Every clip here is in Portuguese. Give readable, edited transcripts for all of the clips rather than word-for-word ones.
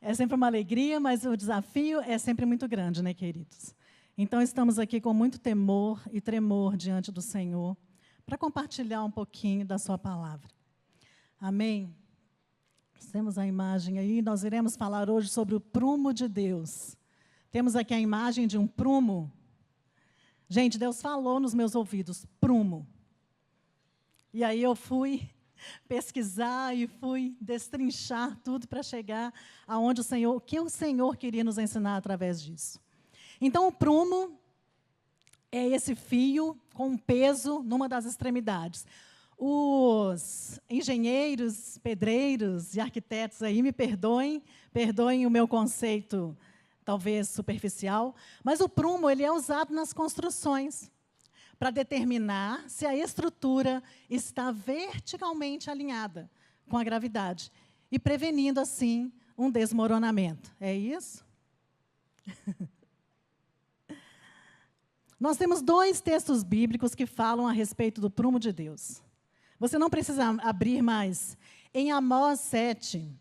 É sempre uma alegria, mas o desafio é sempre muito grande, né, queridos? Então, estamos aqui com muito temor e tremor diante do Senhor, para compartilhar um pouquinho da sua palavra. Amém? Temos a imagem aí, nós iremos falar hoje sobre o prumo de Deus. Temos aqui a imagem de um prumo. Gente, Deus falou nos meus ouvidos, prumo. E aí eu fui pesquisar e fui destrinchar tudo para chegar aonde o que o Senhor queria nos ensinar através disso. Então, o prumo é esse fio com um peso numa das extremidades. Os engenheiros, pedreiros e arquitetos aí me perdoem o meu conceito talvez superficial, mas o prumo ele é usado nas construções para determinar se a estrutura está verticalmente alinhada com a gravidade e prevenindo, assim, um desmoronamento. É isso? Nós temos 2 textos bíblicos que falam a respeito do prumo de Deus. Você não precisa abrir mais. Em Amós 7,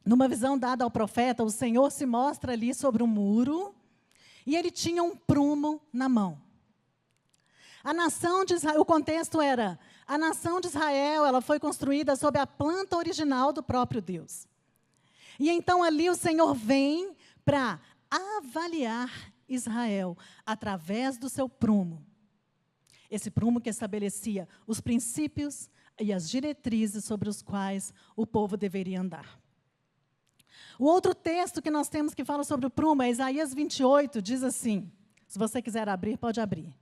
numa visão dada ao profeta, o Senhor se mostra ali sobre um muro e ele tinha um prumo na mão. A nação de Israel, o contexto era, a nação de Israel, ela foi construída sob a planta original do próprio Deus. E então ali o Senhor vem para avaliar Israel através do seu prumo. Esse prumo que estabelecia os princípios e as diretrizes sobre os quais o povo deveria andar. O outro texto que nós temos que fala sobre o prumo é Isaías 28, diz assim, se você quiser abrir, pode abrir.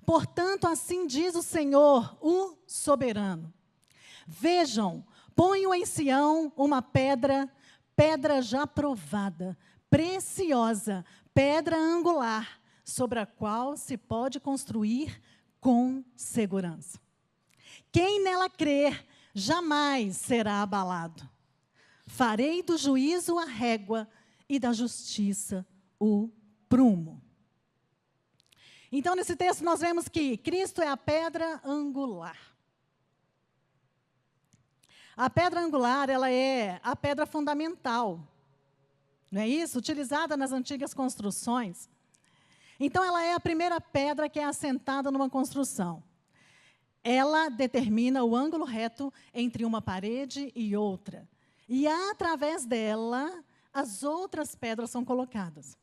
Portanto, assim diz o Senhor, o soberano. Vejam, ponho em Sião uma pedra, pedra já provada, preciosa, pedra angular, sobre a qual se pode construir com segurança. Quem nela crer, jamais será abalado. Farei do juízo a régua e da justiça o prumo. Então, nesse texto, nós vemos que Cristo é a pedra angular. A pedra angular, ela é a pedra fundamental, não é isso? Utilizada nas antigas construções. Então, ela é a primeira pedra que é assentada numa construção. Ela determina o ângulo reto entre uma parede e outra. E, através dela, as outras pedras são colocadas.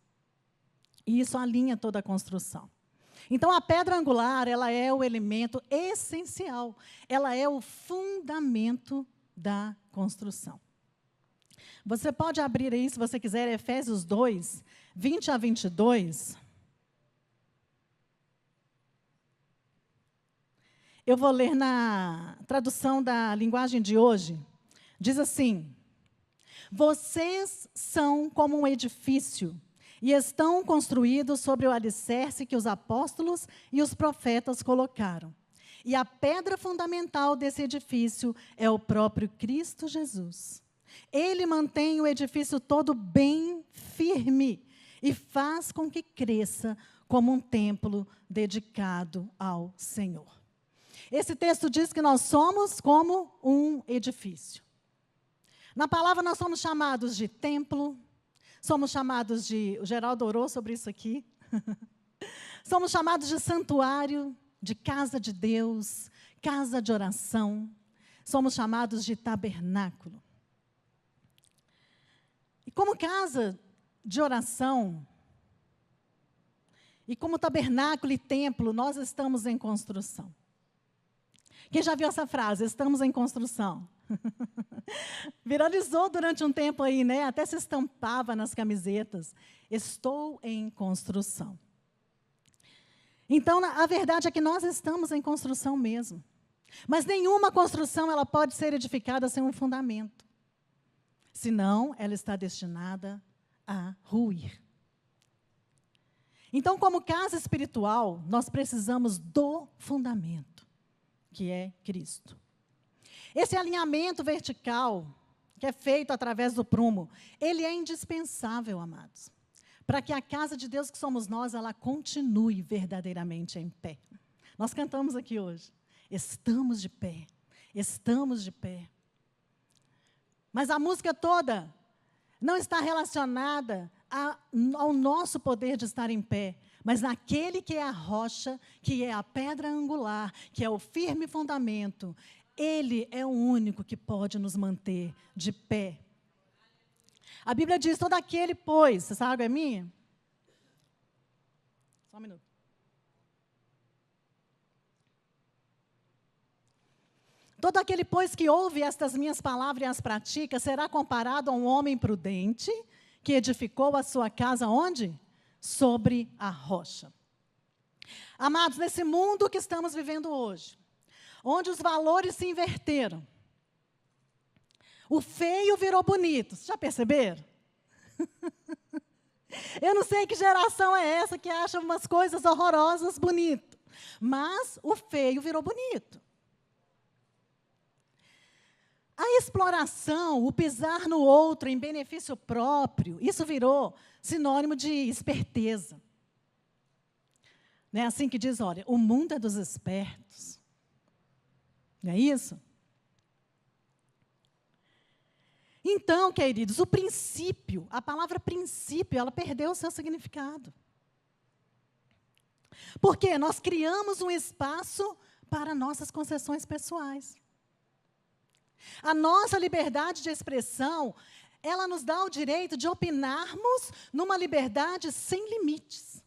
E isso alinha toda a construção. Então, a pedra angular, ela é o elemento essencial. Ela é o fundamento da construção. Você pode abrir aí, se você quiser, Efésios 2, 20 a 22. Eu vou ler na tradução da linguagem de hoje. Diz assim, vocês são como um edifício e estão construídos sobre o alicerce que os apóstolos e os profetas colocaram. E a pedra fundamental desse edifício é o próprio Cristo Jesus. Ele mantém o edifício todo bem firme e faz com que cresça como um templo dedicado ao Senhor. Esse texto diz que nós somos como um edifício. Na palavra nós somos chamados de templo, somos chamados de, o Geraldo orou sobre isso aqui, somos chamados de santuário, de casa de Deus, casa de oração, somos chamados de tabernáculo. E como casa de oração, e como tabernáculo e templo, nós estamos em construção. Quem já viu essa frase? Estamos em construção. Viralizou durante um tempo aí, né? Até se estampava nas camisetas. Estou em construção. Então, a verdade é que nós estamos em construção mesmo. Mas nenhuma construção ela pode ser edificada sem um fundamento. Senão, ela está destinada a ruir. Então, como casa espiritual, nós precisamos do fundamento, que é Cristo. Esse alinhamento vertical, que é feito através do prumo, ele é indispensável, amados, para que a casa de Deus que somos nós, ela continue verdadeiramente em pé. Nós cantamos aqui hoje, estamos de pé, estamos de pé. Mas a música toda não está relacionada ao nosso poder de estar em pé, mas naquele que é a rocha, que é a pedra angular, que é o firme fundamento. Ele é o único que pode nos manter de pé. A Bíblia diz, todo aquele, pois, essa água é minha? Só um minuto. Todo aquele, pois, que ouve estas minhas palavras e as pratica, será comparado a um homem prudente, que edificou a sua casa onde? Sobre a rocha. Amados, nesse mundo que estamos vivendo hoje, onde os valores se inverteram, o feio virou bonito. Vocês já perceberam? Eu não sei que geração é essa que acha umas coisas horrorosas bonito, mas o feio virou bonito. A exploração, o pisar no outro em benefício próprio, isso virou sinônimo de esperteza. Não é assim que diz, olha, o mundo é dos espertos. Não é isso? Então, queridos, o princípio, a palavra princípio, ela perdeu o seu significado. Porque nós criamos um espaço para nossas concessões pessoais. A nossa liberdade de expressão, ela nos dá o direito de opinarmos numa liberdade sem limites.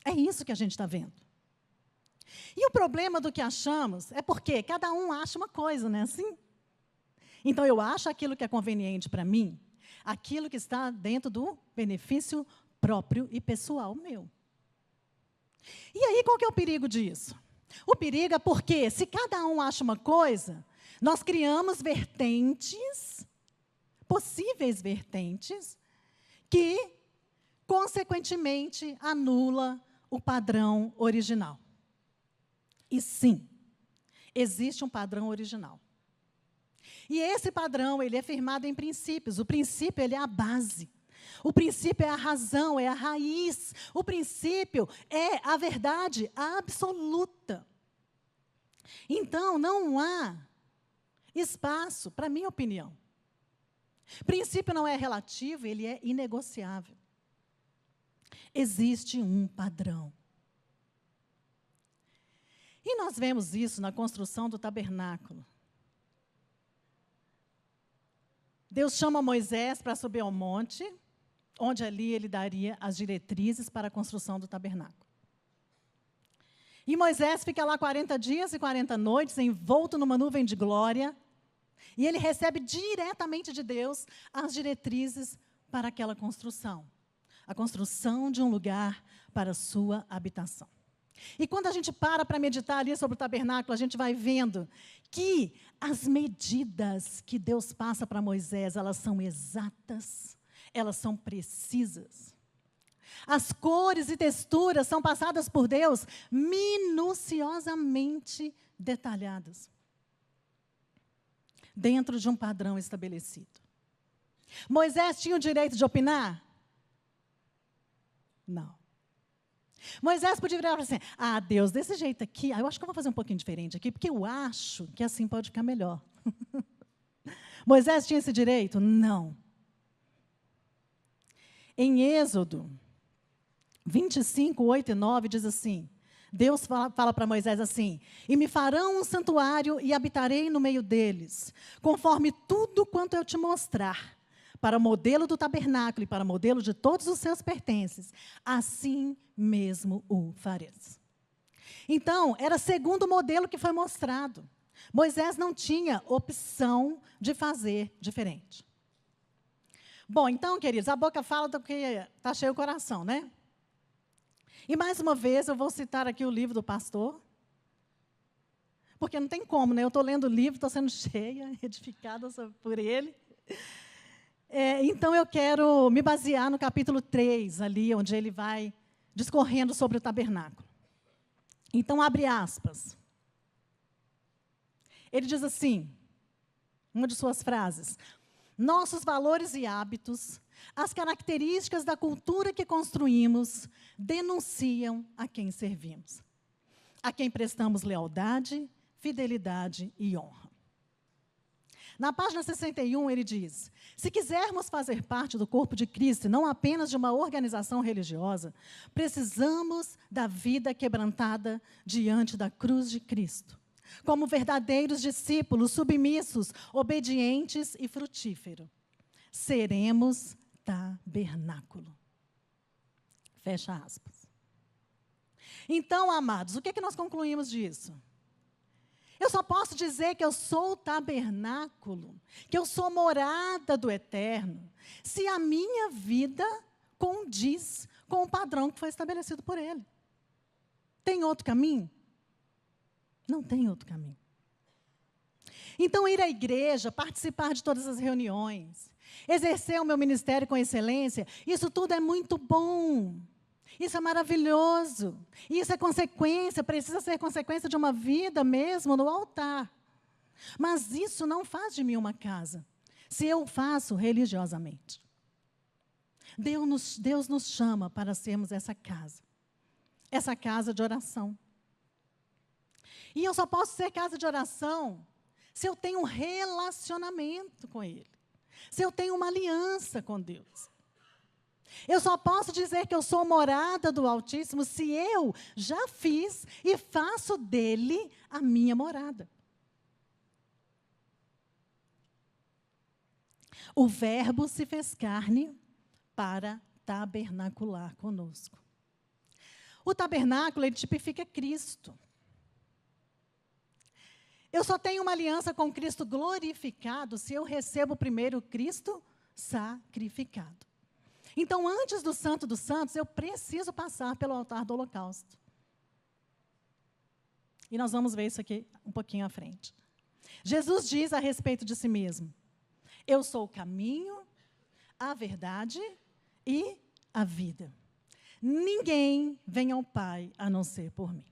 É isso que a gente está vendo. E o problema do que achamos é porque cada um acha uma coisa, não é assim? Então, eu acho aquilo que é conveniente para mim, aquilo que está dentro do benefício próprio e pessoal meu. E aí, qual que é o perigo disso? O perigo é porque, se cada um acha uma coisa, nós criamos vertentes, possíveis vertentes, que, consequentemente, anula o padrão original. E sim, existe um padrão original. E esse padrão, ele é firmado em princípios. O princípio, ele é a base. O princípio é a razão, é a raiz. O princípio é a verdade absoluta. Então, não há espaço para a minha opinião. Princípio não é relativo, ele é inegociável. Existe um padrão. E nós vemos isso na construção do tabernáculo. Deus chama Moisés para subir ao monte, onde ali ele daria as diretrizes para a construção do tabernáculo. E Moisés fica lá 40 dias e 40 noites, envolto numa nuvem de glória, e ele recebe diretamente de Deus as diretrizes para aquela construção. A construção de um lugar para a sua habitação. E quando a gente para meditar ali sobre o tabernáculo, a gente vai vendo que as medidas que Deus passa para Moisés, elas são exatas, elas são precisas. As cores e texturas são passadas por Deus minuciosamente detalhadas, dentro de um padrão estabelecido. Moisés tinha o direito de opinar? Não. Moisés podia virar e falar assim, Deus, desse jeito aqui, eu acho que eu vou fazer um pouquinho diferente aqui, porque eu acho que assim pode ficar melhor. Moisés tinha esse direito? Não. Em Êxodo 25, 8 e 9, diz assim, Deus fala para Moisés assim, e me farão um santuário e habitarei no meio deles, conforme tudo quanto eu te mostrar, para o modelo do tabernáculo e para o modelo de todos os seus pertences, assim mesmo o fareis. Então, era segundo o modelo que foi mostrado. Moisés não tinha opção de fazer diferente. Bom, então, queridos, a boca fala do que está cheio o coração, né? E, mais uma vez, eu vou citar aqui o livro do pastor, porque não tem como, né? Eu estou lendo o livro, estou sendo cheia, edificada por ele. Então, eu quero me basear no capítulo 3, ali, onde ele vai discorrendo sobre o tabernáculo. Então, abre aspas. Ele diz assim, uma de suas frases, nossos valores e hábitos, as características da cultura que construímos, denunciam a quem servimos, a quem prestamos lealdade, fidelidade e honra. Na página 61, ele diz: se quisermos fazer parte do corpo de Cristo, e não apenas de uma organização religiosa, precisamos da vida quebrantada diante da cruz de Cristo, como verdadeiros discípulos, submissos, obedientes e frutíferos. Seremos tabernáculo. Fecha aspas. Então, amados, o que é que nós concluímos disso? Eu só posso dizer que eu sou o tabernáculo, que eu sou morada do Eterno, se a minha vida condiz com o padrão que foi estabelecido por Ele. Tem outro caminho? Não tem outro caminho. Então, ir à igreja, participar de todas as reuniões, exercer o meu ministério com excelência, isso tudo é muito bom. Isso é maravilhoso. Isso é consequência, precisa ser consequência de uma vida mesmo no altar. Mas isso não faz de mim uma casa, se eu faço religiosamente. Deus nos chama para sermos essa casa de oração. E eu só posso ser casa de oração se eu tenho um relacionamento com Ele, se eu tenho uma aliança com Deus. Eu só posso dizer que eu sou morada do Altíssimo se eu já fiz e faço dele a minha morada. O Verbo se fez carne para tabernacular conosco. O tabernáculo, ele tipifica Cristo. Eu só tenho uma aliança com Cristo glorificado se eu recebo primeiro Cristo sacrificado. Então, antes do Santo dos Santos, eu preciso passar pelo altar do holocausto. E nós vamos ver isso aqui um pouquinho à frente. Jesus diz a respeito de si mesmo: eu sou o caminho, a verdade e a vida. Ninguém vem ao Pai a não ser por mim.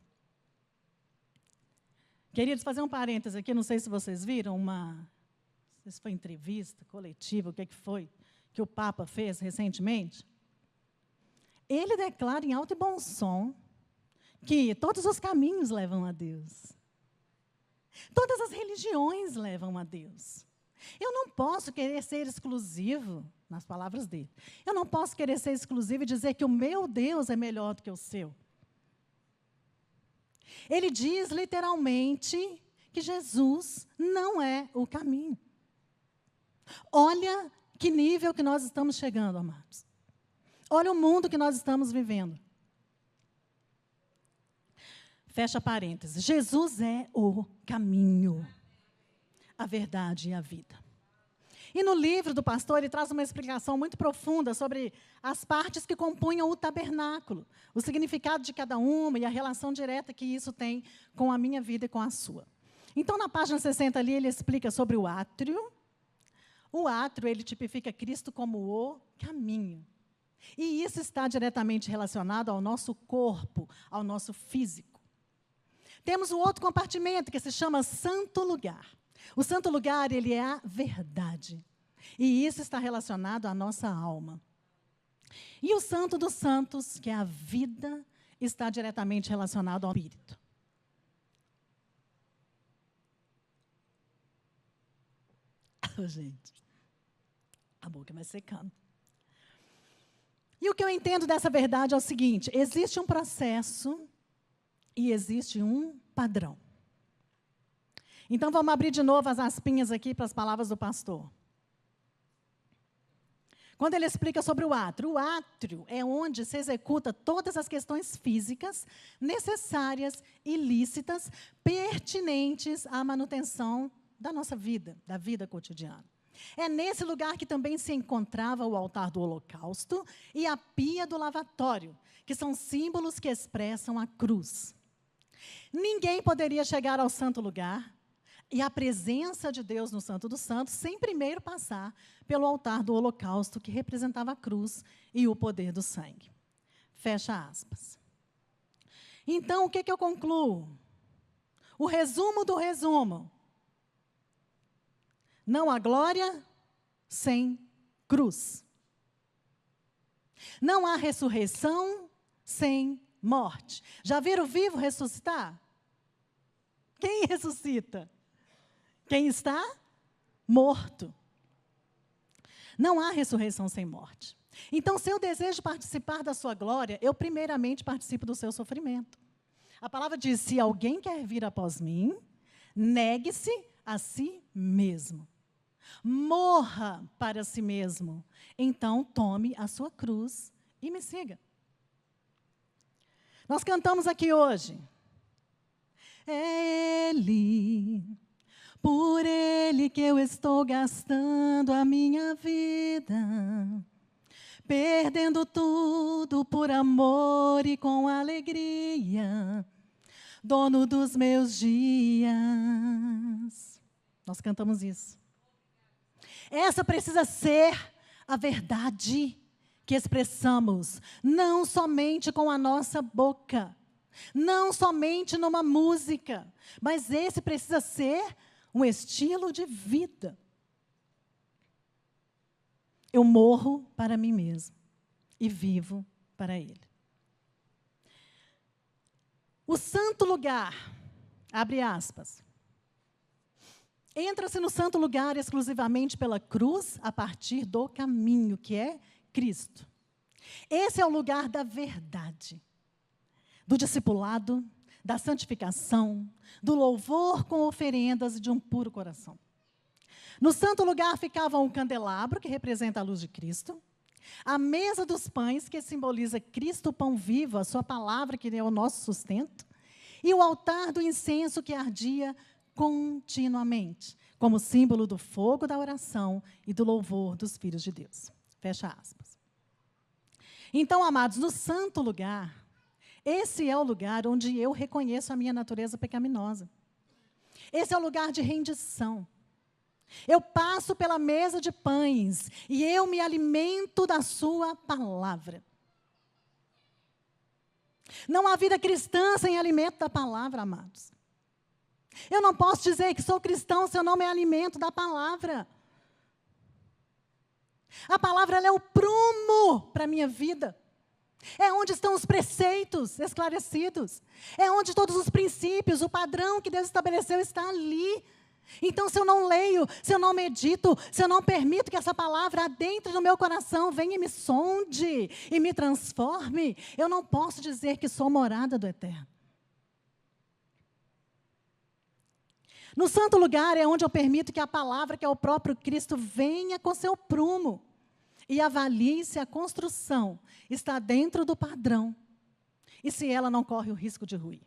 Queridos, fazer um parênteses aqui, não sei se vocês viram não sei se foi entrevista coletiva, o que foi, que o Papa fez recentemente. Ele declara em alto e bom som que todos os caminhos levam a Deus. Todas as religiões levam a Deus. Eu não posso querer ser exclusivo, nas palavras dele. Eu não posso querer ser exclusivo e dizer que o meu Deus é melhor do que o seu. Ele diz literalmente que Jesus não é o caminho. Olha que nível que nós estamos chegando, amados. Olha o mundo que nós estamos vivendo. Fecha parênteses. Jesus é o caminho, a verdade e a vida. E no livro do pastor, ele traz uma explicação muito profunda sobre as partes que compunham o tabernáculo, o significado de cada uma e a relação direta que isso tem com a minha vida e com a sua. Então, na página 60 ali, ele explica sobre o átrio. O átrio, ele tipifica Cristo como o caminho. E isso está diretamente relacionado ao nosso corpo, ao nosso físico. Temos um outro compartimento que se chama Santo Lugar. O Santo Lugar, ele é a verdade. E isso está relacionado à nossa alma. E o Santo dos Santos, que é a vida, está diretamente relacionado ao Espírito. Oh, gente, a boca vai secando. E o que eu entendo dessa verdade é o seguinte: existe um processo e existe um padrão. Então, vamos abrir de novo as aspinhas aqui para as palavras do pastor. Quando ele explica sobre o átrio é onde se executa todas as questões físicas necessárias e lícitas, pertinentes à manutenção da nossa vida, da vida cotidiana. É nesse lugar que também se encontrava o altar do holocausto e a pia do lavatório, que são símbolos que expressam a cruz. Ninguém poderia chegar ao santo lugar e a presença de Deus no Santo dos Santos sem primeiro passar pelo altar do holocausto, que representava a cruz e o poder do sangue. Fecha aspas. Então, o que eu concluo? O resumo do resumo. Não há glória sem cruz. Não há ressurreição sem morte. Já viram o vivo ressuscitar? Quem ressuscita? Quem está morto. Não há ressurreição sem morte. Então, se eu desejo participar da sua glória, eu primeiramente participo do seu sofrimento. A palavra diz, se alguém quer vir após mim, negue-se a si mesmo. Morra para si mesmo. Então, tome a sua cruz e me siga. Nós cantamos aqui hoje. É Ele, por Ele que eu estou gastando a minha vida, perdendo tudo por amor e com alegria, dono dos meus dias. Nós cantamos isso. Essa precisa ser a verdade que expressamos, não somente com a nossa boca, não somente numa música, mas esse precisa ser um estilo de vida. Eu morro para mim mesmo e vivo para Ele. O santo lugar, abre aspas, entra-se no santo lugar exclusivamente pela cruz, a partir do caminho, que é Cristo. Esse é o lugar da verdade, do discipulado, da santificação, do louvor com oferendas de um puro coração. No santo lugar ficava um candelabro, que representa a luz de Cristo, a mesa dos pães, que simboliza Cristo, o pão vivo, a sua palavra, que é o nosso sustento, e o altar do incenso, que ardia continuamente, como símbolo do fogo da oração e do louvor dos filhos de Deus. Fecha aspas. Então, amados, no santo lugar, esse é o lugar onde eu reconheço a minha natureza pecaminosa. Esse é o lugar de rendição. Eu passo pela mesa de pães e eu me alimento da sua palavra. Não há vida cristã sem alimento da palavra, amados. Eu não posso dizer que sou cristão se eu não me alimento da palavra. A palavra ela é o prumo para a minha vida. É onde estão os preceitos esclarecidos. É onde todos os princípios, o padrão que Deus estabeleceu está ali. Então, se eu não leio, se eu não medito, se eu não permito que essa palavra adentre no meu coração, venha e me sonde e me transforme, eu não posso dizer que sou morada do Eterno. No santo lugar é onde eu permito que a palavra, que é o próprio Cristo, venha com seu prumo e avalie se a construção está dentro do padrão e se ela não corre o risco de ruir.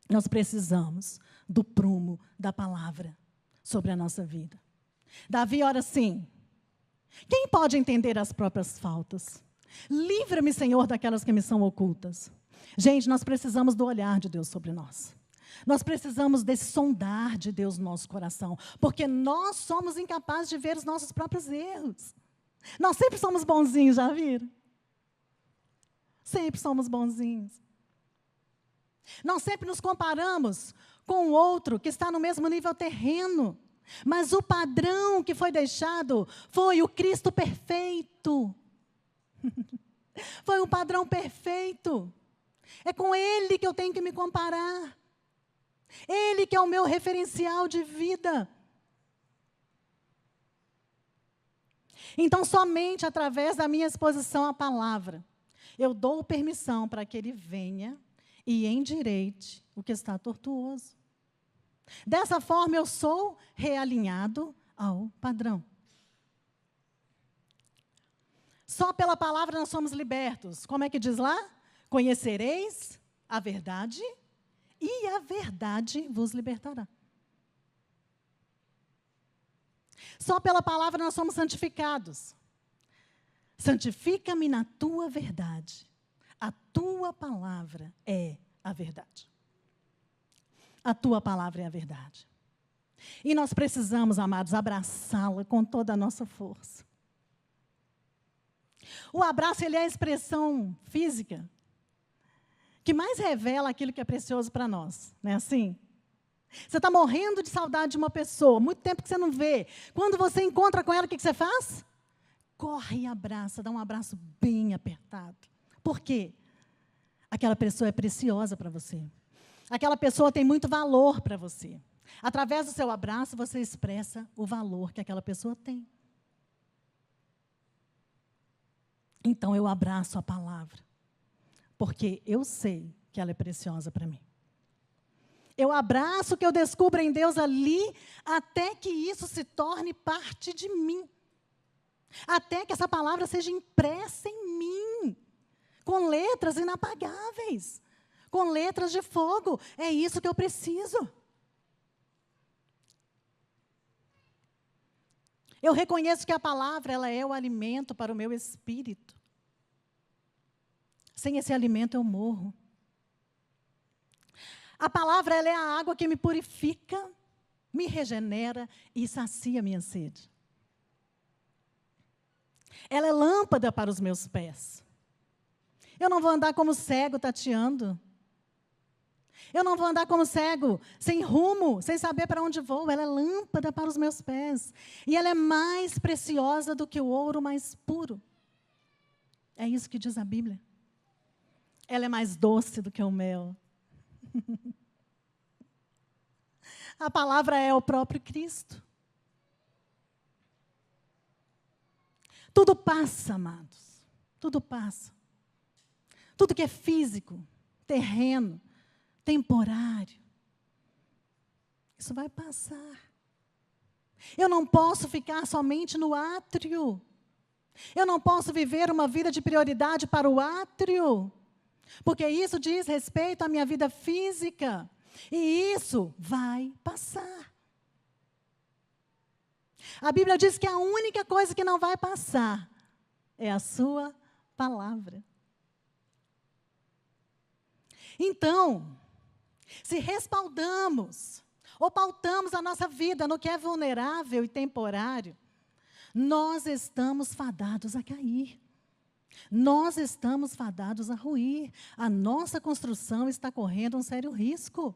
Nós precisamos do prumo da palavra sobre a nossa vida. Davi ora assim: quem pode entender as próprias faltas? Livra-me, Senhor, daquelas que me são ocultas. Gente, nós precisamos do olhar de Deus sobre nós. Nós precisamos desse sondar de Deus no nosso coração, porque nós somos incapazes de ver os nossos próprios erros. Nós sempre somos bonzinhos, já viram? Sempre somos bonzinhos. Nós sempre nos comparamos com o outro que está no mesmo nível terreno, mas o padrão que foi deixado foi o Cristo perfeito. Foi um padrão perfeito. É com Ele que eu tenho que me comparar. Ele que é o meu referencial de vida. Então, somente através da minha exposição à palavra, eu dou permissão para que Ele venha e endireite o que está tortuoso. Dessa forma, eu sou realinhado ao padrão. Só pela palavra nós somos libertos. Como é que diz lá? Conhecereis a verdade e a verdade vos libertará. Só pela palavra nós somos santificados. Santifica-me na tua verdade. A tua palavra é a verdade. A tua palavra é a verdade. E nós precisamos, amados, abraçá-la com toda a nossa força. O abraço, ele é a expressão física que mais revela aquilo que é precioso para nós. Não é assim? Você está morrendo de saudade de uma pessoa, muito tempo que você não vê. Quando você encontra com ela, o que você faz? Corre e abraça, dá um abraço bem apertado. Por quê? Aquela pessoa é preciosa para você. Aquela pessoa tem muito valor para você. Através do seu abraço, você expressa o valor que aquela pessoa tem. Então, eu abraço a palavra, porque eu sei que ela é preciosa para mim. Eu abraço o que eu descubro em Deus ali, até que isso se torne parte de mim. Até que essa palavra seja impressa em mim, com letras inapagáveis, com letras de fogo. É isso que eu preciso. Eu reconheço que a palavra, ela é o alimento para o meu espírito. Sem esse alimento eu morro. A palavra, ela é a água que me purifica, me regenera e sacia a minha sede. Ela é lâmpada para os meus pés. Eu não vou andar como cego tateando. Eu não vou andar como cego, sem rumo, sem saber para onde vou. Ela é lâmpada para os meus pés. E ela é mais preciosa do que o ouro mais puro. É isso que diz a Bíblia. Ela é mais doce do que o mel. A palavra é o próprio Cristo. Tudo passa, amados. Tudo passa. Tudo que é físico, terreno, temporário, isso vai passar. Eu não posso ficar somente no átrio. Eu não posso viver uma vida de prioridade para o átrio, porque isso diz respeito à minha vida física. E isso vai passar. A Bíblia diz que a única coisa que não vai passar é a sua palavra. Então, se respaldamos ou pautamos a nossa vida no que é vulnerável e temporário, nós estamos fadados a cair. Nós estamos fadados a ruir. A nossa construção está correndo um sério risco.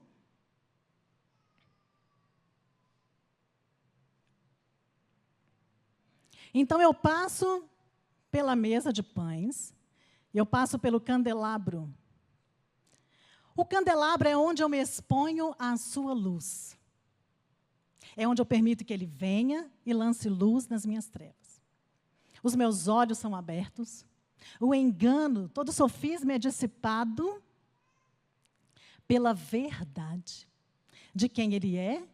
Então, eu passo pela mesa de pães, eu passo pelo candelabro. O candelabro é onde eu me exponho à sua luz. É onde eu permito que ele venha e lance luz nas minhas trevas. Os meus olhos são abertos, o engano, todo o sofisma é dissipado pela verdade de quem ele é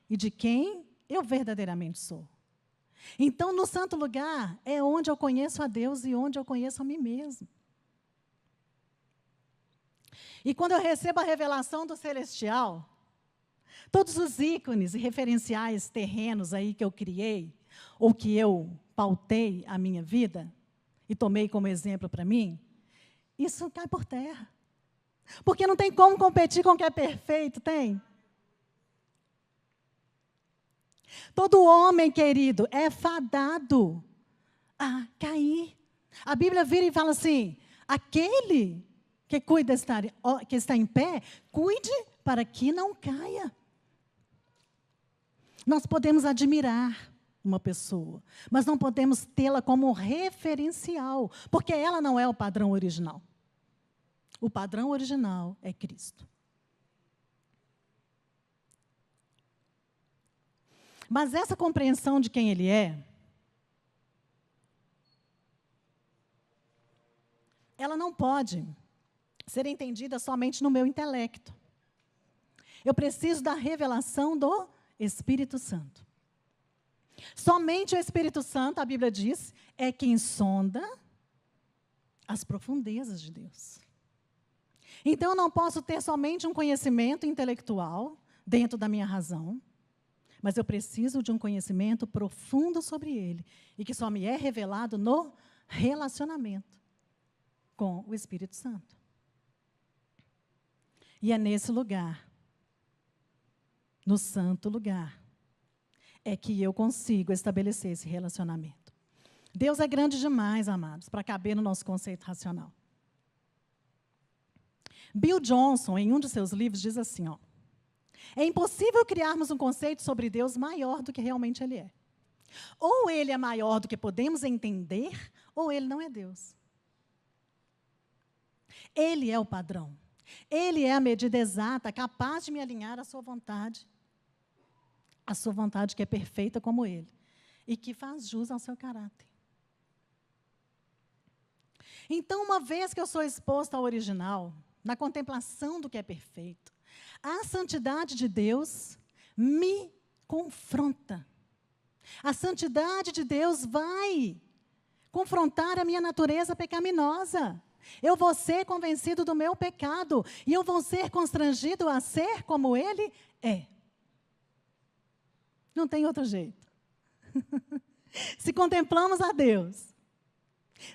e de quem eu verdadeiramente sou. Então, no santo lugar, é onde eu conheço a Deus e onde eu conheço a mim mesmo. E quando eu recebo a revelação do celestial, todos os ícones e referenciais terrenos aí que eu criei, ou que eu pautei a minha vida, e tomei como exemplo para mim, isso cai por terra. Porque não tem como competir com o que é perfeito, tem? Todo homem, querido, é fadado a cair. A Bíblia vira e fala assim, aquele que cuida que está em pé, cuide para que não caia. Nós podemos admirar uma pessoa, mas não podemos tê-la como referencial, porque ela não é o padrão original. O padrão original é Cristo. Mas essa compreensão de quem Ele é, ela não pode ser entendida somente no meu intelecto. Eu preciso da revelação do Espírito Santo. Somente o Espírito Santo, a Bíblia diz, é quem sonda as profundezas de Deus. Então, eu não posso ter somente um conhecimento intelectual dentro da minha razão, mas eu preciso de um conhecimento profundo sobre Ele, e que só me é revelado no relacionamento com o Espírito Santo. E é nesse lugar, no santo lugar, é que eu consigo estabelecer esse relacionamento. Deus é grande demais, amados, para caber no nosso conceito racional. Bill Johnson, em um de seus livros, diz assim, ó, é impossível criarmos um conceito sobre Deus maior do que realmente Ele é. Ou Ele é maior do que podemos entender, ou Ele não é Deus. Ele é o padrão. Ele é a medida exata, capaz de me alinhar à sua vontade. a sua vontade que é perfeita como Ele e que faz jus ao seu caráter. Então, uma vez que eu sou exposta ao original, na contemplação do que é perfeito, a santidade de Deus me confronta. A santidade de Deus vai confrontar a minha natureza pecaminosa. Eu vou ser convencido do meu pecado e eu vou ser constrangido a ser como Ele é. Não tem outro jeito. Se contemplamos a Deus,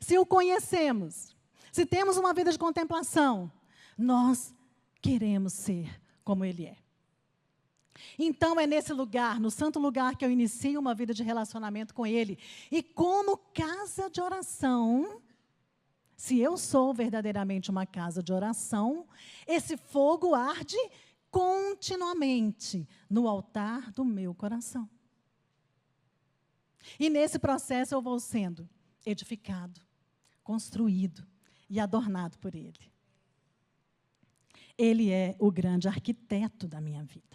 se o conhecemos, se temos uma vida de contemplação, nós queremos ser como Ele é. Então, é nesse lugar, no santo lugar, que eu inicio uma vida de relacionamento com Ele. E como casa de oração, se eu sou verdadeiramente uma casa de oração, esse fogo arde continuamente no altar do meu coração. E nesse processo eu vou sendo edificado, construído e adornado por Ele. Ele é o grande arquiteto da minha vida.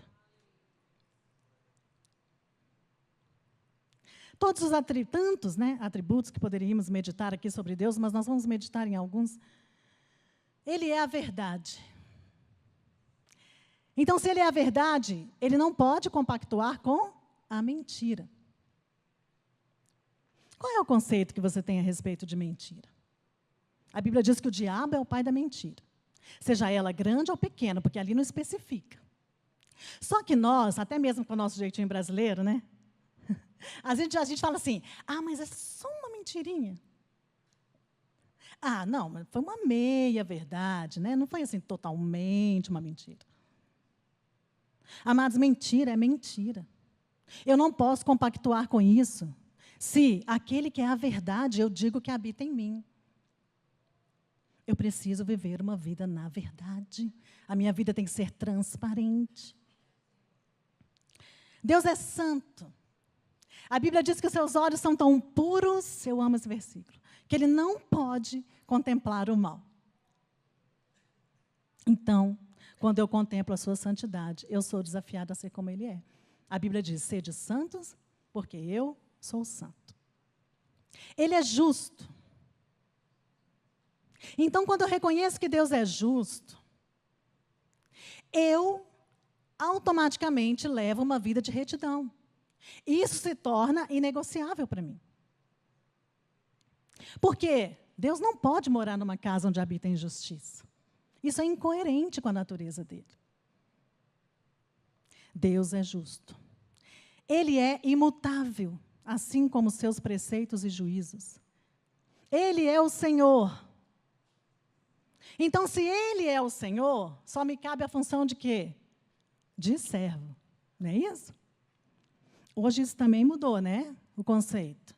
Todos os tantos, atributos que poderíamos meditar aqui sobre Deus, mas nós vamos meditar em alguns. Ele é a verdade. Então, se Ele é a verdade, Ele não pode compactuar com a mentira. Qual é o conceito que você tem a respeito de mentira? A Bíblia diz que o diabo é o pai da mentira. Seja ela grande ou pequena, porque ali não especifica. Só que nós, até mesmo com o nosso jeitinho brasileiro, a gente fala assim, mas é só uma mentirinha. Não, mas foi uma meia verdade, não foi assim totalmente uma mentira. Amados, mentira é mentira. Eu não posso compactuar com isso, se aquele que é a verdade, eu digo que habita em mim. Eu preciso viver uma vida na verdade. A minha vida tem que ser transparente. Deus é santo. A Bíblia diz que os seus olhos são tão puros, eu amo esse versículo, que Ele não pode contemplar o mal. Então, quando eu contemplo a sua santidade, eu sou desafiada a ser como Ele é. A Bíblia diz, sede santos, porque eu sou santo. Ele é justo. Então, quando eu reconheço que Deus é justo, eu automaticamente levo uma vida de retidão. Isso se torna inegociável para mim. Porque Deus não pode morar numa casa onde habita a injustiça. Isso é incoerente com a natureza dele. Deus é justo. Ele é imutável, assim como seus preceitos e juízos. Ele é o Senhor. Então, se Ele é o Senhor, só me cabe a função de quê? De servo. Não é isso? Hoje isso também mudou, o conceito.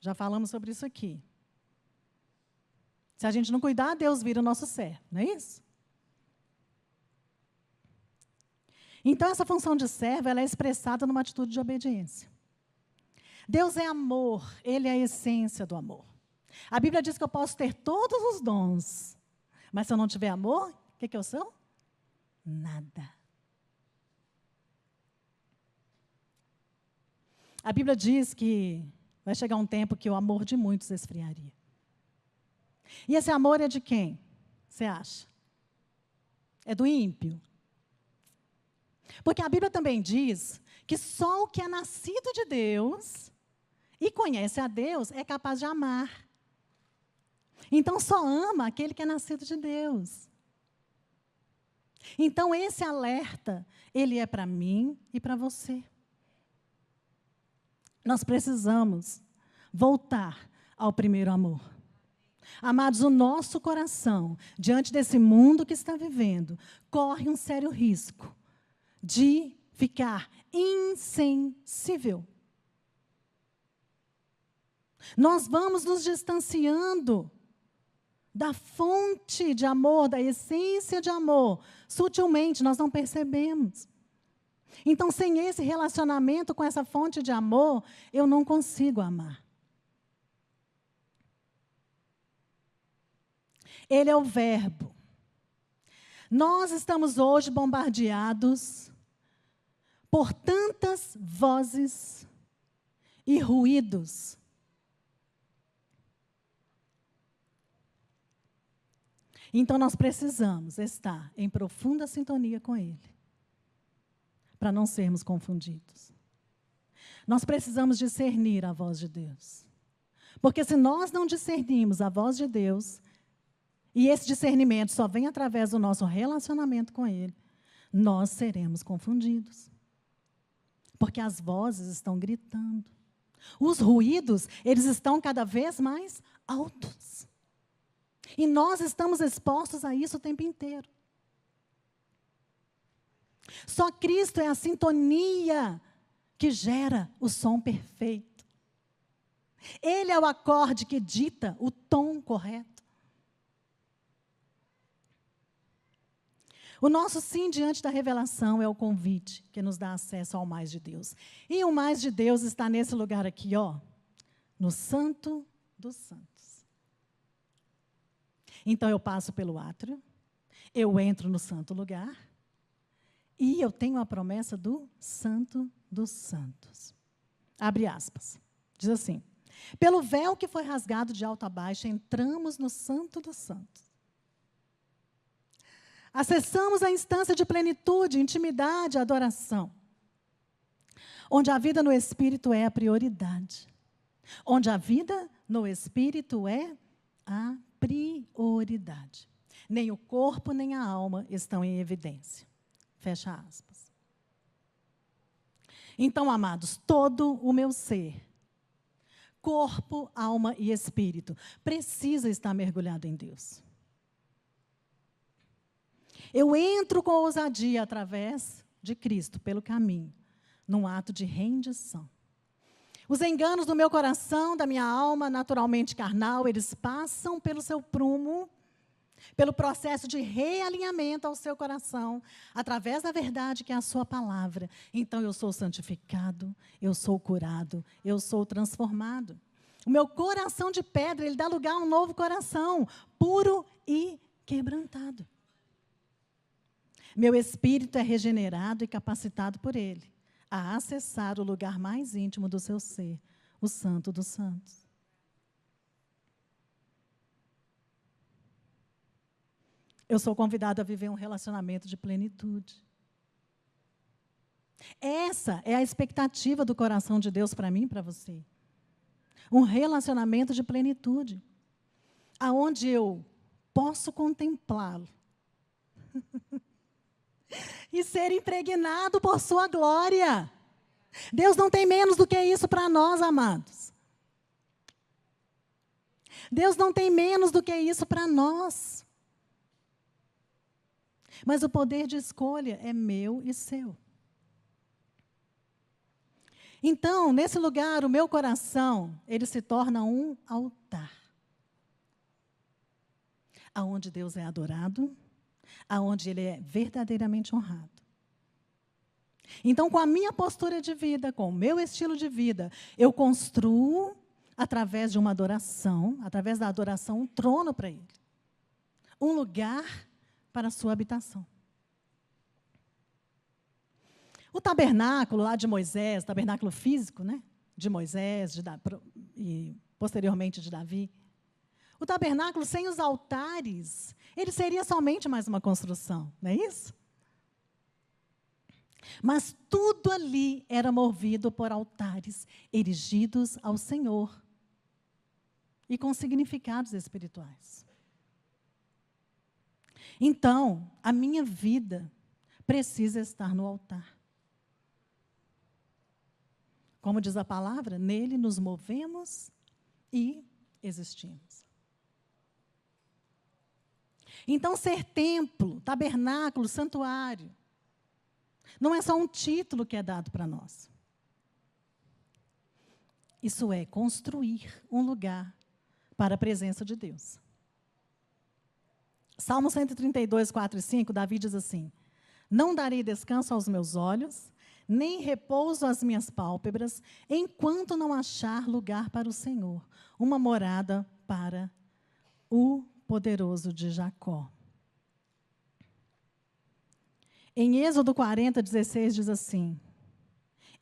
Já falamos sobre isso aqui. Se a gente não cuidar, Deus vira o nosso servo, não é isso? Então, essa função de servo, ela é expressada numa atitude de obediência. Deus é amor, Ele é a essência do amor. A Bíblia diz que eu posso ter todos os dons, mas se eu não tiver amor, o que eu sou? Nada. A Bíblia diz que vai chegar um tempo que o amor de muitos esfriaria. E esse amor é de quem? Você acha? É do ímpio. Porque a Bíblia também diz que só o que é nascido de Deus e conhece a Deus é capaz de amar. Então, só ama aquele que é nascido de Deus. Então, esse alerta, ele é para mim e para você. Nós precisamos voltar ao primeiro amor. Amados, o nosso coração, diante desse mundo que está vivendo, corre um sério risco de ficar insensível. Nós vamos nos distanciando da fonte de amor, da essência de amor. Sutilmente, nós não percebemos. Então, sem esse relacionamento com essa fonte de amor, eu não consigo amar. Ele é o verbo. Nós estamos hoje bombardeados por tantas vozes e ruídos. Então, nós precisamos estar em profunda sintonia com Ele, para não sermos confundidos. Nós precisamos discernir a voz de Deus. Porque se nós não discernirmos a voz de Deus, e esse discernimento só vem através do nosso relacionamento com Ele, nós seremos confundidos. Porque as vozes estão gritando. Os ruídos, eles estão cada vez mais altos. E nós estamos expostos a isso o tempo inteiro. Só Cristo é a sintonia que gera o som perfeito. Ele é o acorde que dita o tom correto. O nosso sim diante da revelação é o convite que nos dá acesso ao mais de Deus. E o mais de Deus está nesse lugar aqui, ó, no Santo dos Santos. Então eu passo pelo átrio, eu entro no santo lugar e eu tenho a promessa do Santo dos Santos. Abre aspas. Diz assim: pelo véu que foi rasgado de alto a baixo, entramos no Santo dos Santos. Acessamos a instância de plenitude, intimidade, adoração. Onde a vida no Espírito é a prioridade. Onde a vida no Espírito é a prioridade. Nem o corpo, nem a alma estão em evidência. Fecha aspas. Então, amados, todo o meu ser, corpo, alma e espírito, precisa estar mergulhado em Deus. Eu entro com ousadia através de Cristo, pelo caminho, num ato de rendição. Os enganos do meu coração, da minha alma, naturalmente carnal, eles passam pelo seu prumo, pelo processo de realinhamento ao seu coração, através da verdade que é a sua palavra. Então, eu sou santificado, eu sou curado, eu sou transformado. O meu coração de pedra, ele dá lugar a um novo coração, puro e quebrantado. Meu espírito é regenerado e capacitado por Ele a acessar o lugar mais íntimo do seu ser, o Santo dos Santos. Eu sou convidado a viver um relacionamento de plenitude. Essa é a expectativa do coração de Deus para mim e para você. Um relacionamento de plenitude, aonde eu posso contemplá-lo e ser impregnado por sua glória. Deus não tem menos do que isso para nós, amados. Deus não tem menos do que isso para nós. Mas o poder de escolha é meu e seu. Então, nesse lugar, o meu coração, ele se torna um altar. Aonde Deus é adorado, aonde Ele é verdadeiramente honrado. Então, com a minha postura de vida, com o meu estilo de vida, eu construo, através de uma adoração, através da adoração, um trono para Ele. Um lugar para a sua habitação. O tabernáculo lá de Moisés, tabernáculo físico, né? De Moisés, e posteriormente de Davi. O tabernáculo sem os altares, ele seria somente mais uma construção, não é isso? Mas tudo ali era movido por altares erigidos ao Senhor e com significados espirituais. Então, a minha vida precisa estar no altar. Como diz a palavra, nele nos movemos e existimos. Então, ser templo, tabernáculo, santuário, não é só um título que é dado para nós. Isso é construir um lugar para a presença de Deus. Salmo 132, 4 e 5, Davi diz assim: não darei descanso aos meus olhos, nem repouso às minhas pálpebras, enquanto não achar lugar para o Senhor, uma morada para o poderoso de Jacó. Em Êxodo 40, 16 diz assim: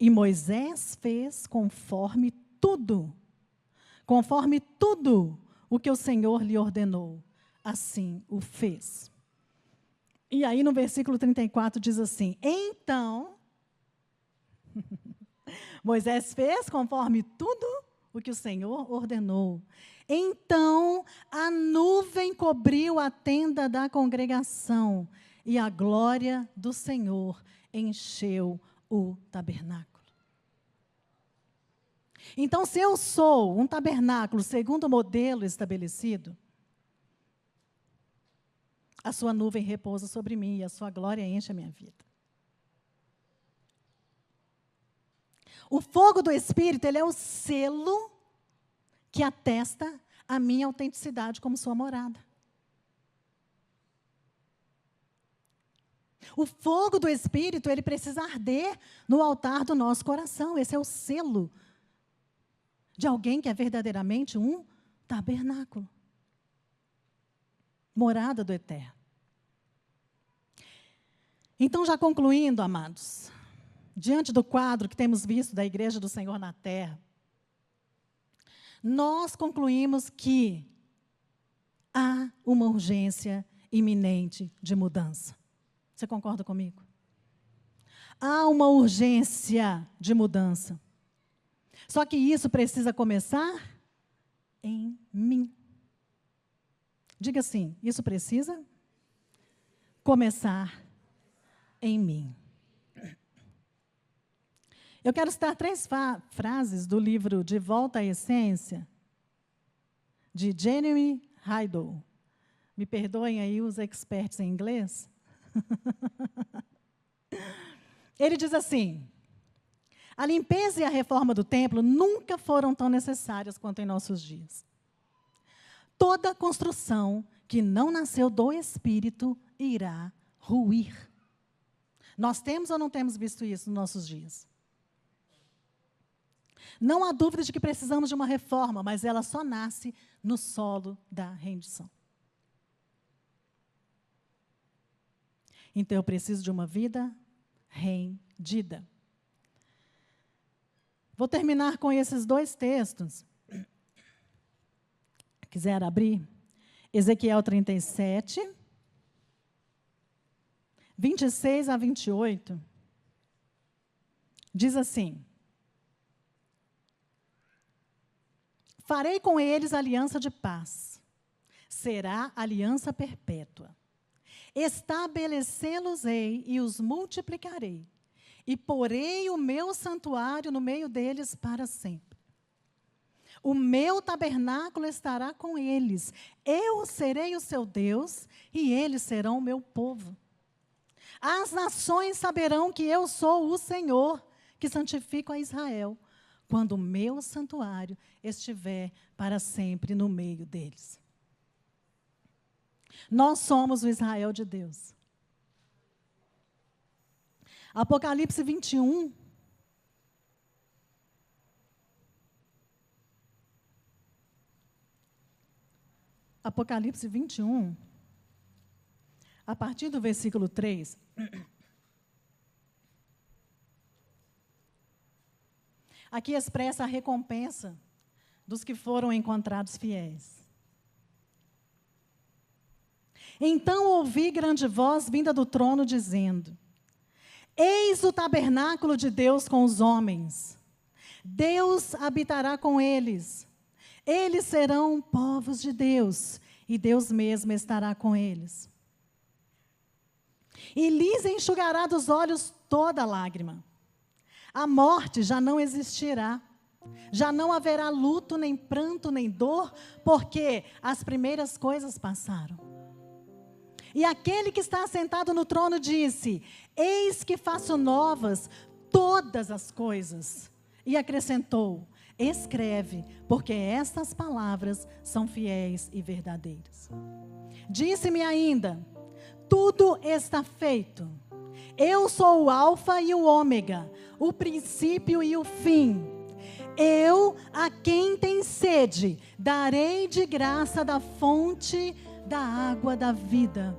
E Moisés fez conforme tudo o que o Senhor lhe ordenou. Assim o fez. E aí no versículo 34 diz assim: então, Moisés fez conforme tudo o que o Senhor ordenou. Então a nuvem cobriu a tenda da congregação e a glória do Senhor encheu o tabernáculo. Então, se eu sou um tabernáculo segundo o modelo estabelecido, a sua nuvem repousa sobre mim e a sua glória enche a minha vida. O fogo do Espírito, ele é o selo que atesta a minha autenticidade como sua morada. O fogo do Espírito, ele precisa arder no altar do nosso coração. Esse é o selo de alguém que é verdadeiramente um tabernáculo. Morada do Eterno. Então, já concluindo, amados, diante do quadro que temos visto da Igreja do Senhor na Terra, nós concluímos que há uma urgência iminente de mudança. Você concorda comigo? Há uma urgência de mudança. Só que isso precisa começar em mim. Diga assim, isso precisa começar em mim. Eu quero citar 3 frases do livro De Volta à Essência, de Jeremy Heidel. Me perdoem aí os experts em inglês. Ele diz assim: a limpeza e a reforma do templo nunca foram tão necessárias quanto em nossos dias. Toda construção que não nasceu do Espírito irá ruir. Nós temos ou não temos visto isso nos nossos dias? Não há dúvida de que precisamos de uma reforma, mas ela só nasce no solo da rendição. Então eu preciso de uma vida rendida. Vou terminar com esses 2 textos. Quiser abrir? Ezequiel 37, 26 a 28. Diz assim: farei com eles aliança de paz. Será aliança perpétua. Estabelecê-los-ei e os multiplicarei. E porei o meu santuário no meio deles para sempre. O meu tabernáculo estará com eles. Eu serei o seu Deus e eles serão o meu povo. As nações saberão que eu sou o Senhor, que santifico a Israel, quando o meu santuário estiver para sempre no meio deles. Nós somos o Israel de Deus. Apocalipse 21. Apocalipse 21, a partir do versículo 3. Aqui expressa a recompensa dos que foram encontrados fiéis. Então ouvi grande voz vinda do trono dizendo: eis o tabernáculo de Deus com os homens. Deus habitará com eles. Eles serão povos de Deus, e Deus mesmo estará com eles. E lhes enxugará dos olhos toda lágrima. A morte já não existirá. Já não haverá luto, nem pranto, nem dor, porque as primeiras coisas passaram. E aquele que está assentado no trono disse: eis que faço novas todas as coisas. E acrescentou: escreve, porque estas palavras são fiéis e verdadeiras. Disse-me ainda: tudo está feito. Eu sou o Alfa e o Ômega, o princípio e o fim. Eu, a quem tem sede, darei de graça da fonte da água da vida.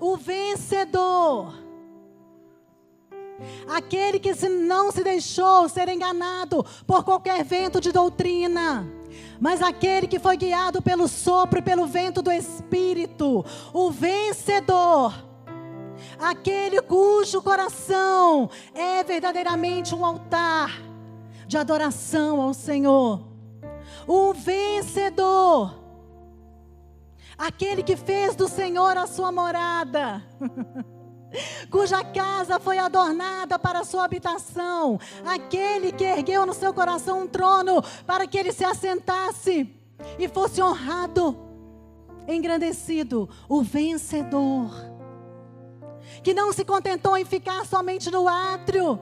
o vencedor. Aquele que não se deixou ser enganado por qualquer vento de doutrina, mas aquele que foi guiado pelo sopro e pelo vento do Espírito, o vencedor. Aquele cujo coração é verdadeiramente um altar de adoração ao Senhor. O vencedor. Aquele que fez do Senhor a sua morada. Cuja casa foi adornada para a sua habitação. Aquele que ergueu no seu coração um trono para que ele se assentasse e fosse honrado, engrandecido. O vencedor. Que não se contentou em ficar somente no átrio,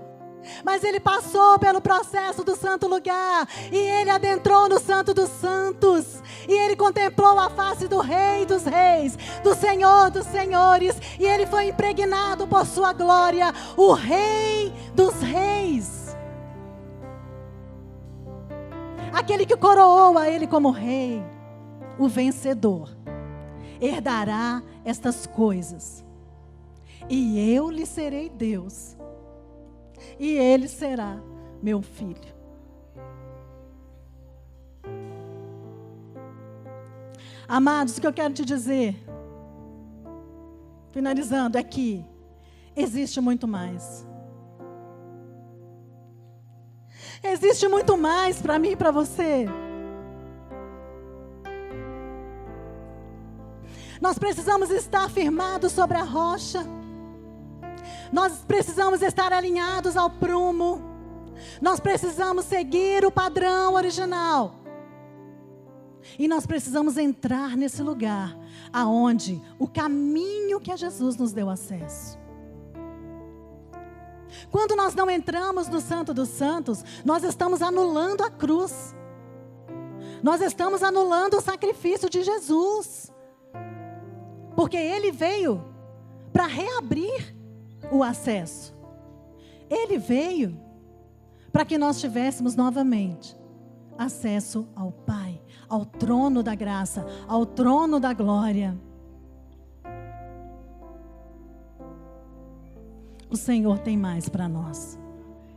mas ele passou pelo processo do santo lugar, e ele adentrou no santo dos santos, e ele contemplou a face do Rei dos reis, do Senhor dos senhores, e ele foi impregnado por sua glória, o Rei dos reis. Aquele que coroou a ele como rei, o vencedor, herdará estas coisas. E eu lhe serei Deus, e ele será meu filho. Amados, o que eu quero te dizer, finalizando, é que existe muito mais. Existe muito mais para mim e para você. Nós precisamos estar firmados sobre a rocha. Nós precisamos estar alinhados ao prumo. Nós precisamos seguir o padrão original. E nós precisamos entrar nesse lugar aonde o caminho que Jesus nos deu acesso. Quando nós não entramos no Santo dos Santos, nós estamos anulando a cruz. Nós estamos anulando o sacrifício de Jesus. Porque Ele veio para reabrir o acesso. Ele veio para que nós tivéssemos novamente acesso ao Pai, ao trono da graça, ao trono da glória. O Senhor tem mais para nós.